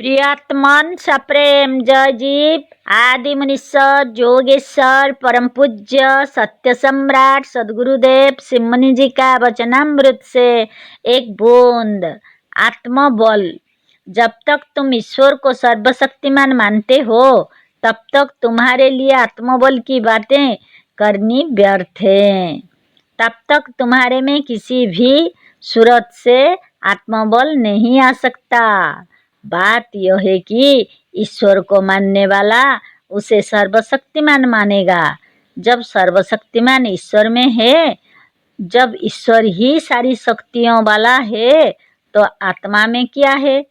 प्रियतमन सप्रेम जय जीव आदि मुनीश्वर जोगेश्वर परम पूज्य सत्य सम्राट सदगुरुदेव सिमनी जी का वचनामृत से एक बूंद आत्मबल। जब तक तुम ईश्वर को सर्वशक्तिमान मानते हो तब तक तुम्हारे लिए आत्मबल की बातें करनी व्यर्थ है। तब तक तुम्हारे में किसी भी सूरत से आत्मबल नहीं आ सकता। बात यह है कि ईश्वर को मानने वाला उसे सर्वशक्तिमान मानेगा। जब सर्वशक्तिमान ईश्वर में है, जब ईश्वर ही सारी शक्तियों वाला है, तो आत्मा में क्या है?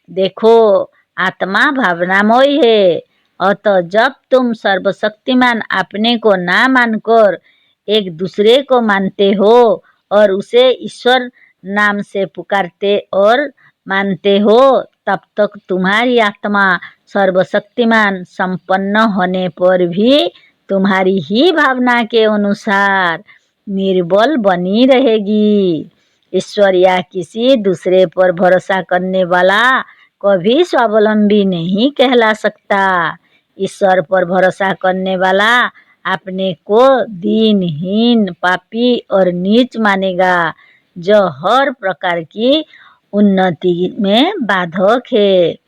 देखो, आत्मा भावनामय है। अतः जब तुम सर्वशक्तिमान अपने को ना मानकर एक दूसरे को मानते हो और उसे ईश्वर नाम से पुकारते और मानते हो, तब तक तुम्हारी आत्मा सर्वशक्तिमान संपन्न होने पर भी तुम्हारी ही भावना के अनुसार निर्बल बनी रहेगी। ईश्वर या किसी दूसरे पर भरोसा करने वाला कभी स्वावलंबी नहीं कहला सकता। ईश्वर पर भरोसा करने वाला अपने को दीनहीन, पापी और नीच मानेगा, जो हर प्रकार की उन्नति में बाधक है।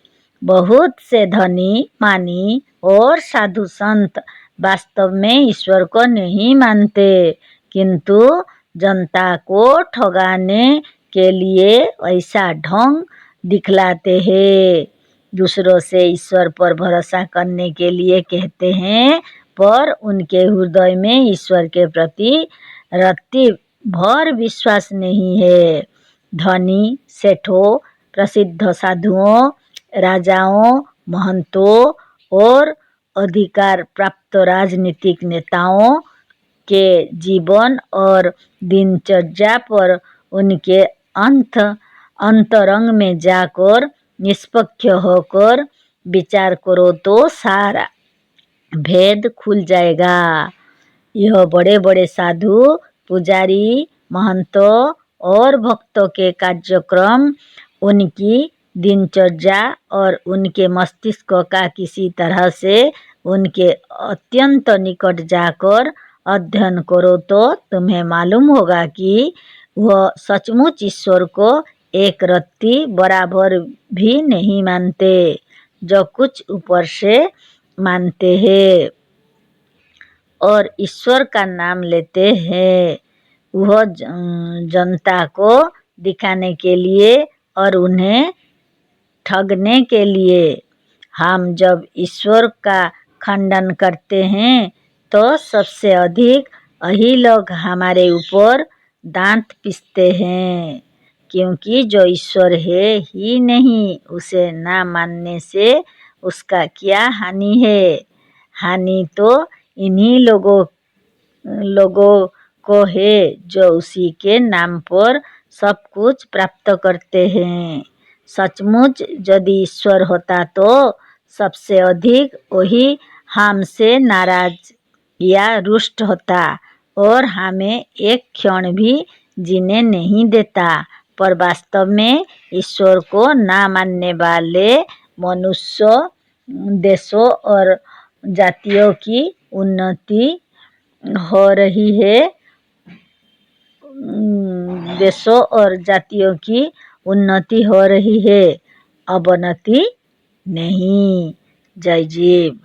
बहुत से धनी, मानी और साधु संत वास्तव में ईश्वर को नहीं मानते, किंतु जनता को ठगाने के लिए ऐसा ढंग दिखलाते हैं। दूसरों से ईश्वर पर भरोसा करने के लिए कहते हैं, पर उनके हृदय में ईश्वर के प्रति रत्ती भर विश्वास नहीं है। धनी, सेठों, प्रसिद्ध साधुओं, राजाओं, महंतों और अधिकार प्राप्त राजनीतिक नेताओं के जीवन और दिनचर्या पर उनके अंतरंग में जाकर निष्पक्ष होकर विचार करो तो सारा भेद खुल जाएगा। यह बड़े बड़े साधु, पुजारी, महंतों और भक्तों के कार्यक्रम, उनकी दिनचर्या और उनके मस्तिष्क का किसी तरह से उनके अत्यंत निकट जाकर अध्ययन करो तो तुम्हें मालूम होगा कि वह सचमुच ईश्वर को एक रत्ती बराबर भी नहीं मानते। जो कुछ ऊपर से मानते हैं और ईश्वर का नाम लेते हैं, वह जनता को दिखाने के लिए और उन्हें ठगने के लिए। हम जब ईश्वर का खंडन करते हैं तो सबसे अधिक यही लोग हमारे ऊपर दांत पीसते हैं, क्योंकि जो ईश्वर है ही नहीं, उसे ना मानने से उसका क्या हानि है? हानि तो इन्हीं लोगों को है जो उसी के नाम पर सब कुछ प्राप्त करते हैं। सचमुच यदि ईश्वर होता तो सबसे अधिक वही हमसे नाराज या रुष्ट होता और हमें एक क्षण भी जीने नहीं देता। पर वास्तव में ईश्वर को ना मानने वाले मनुष्यों, देशों और जातियों की उन्नति हो रही है। देशों और जातियों की उन्नति हो रही है, अवनति नहीं। जय जीव।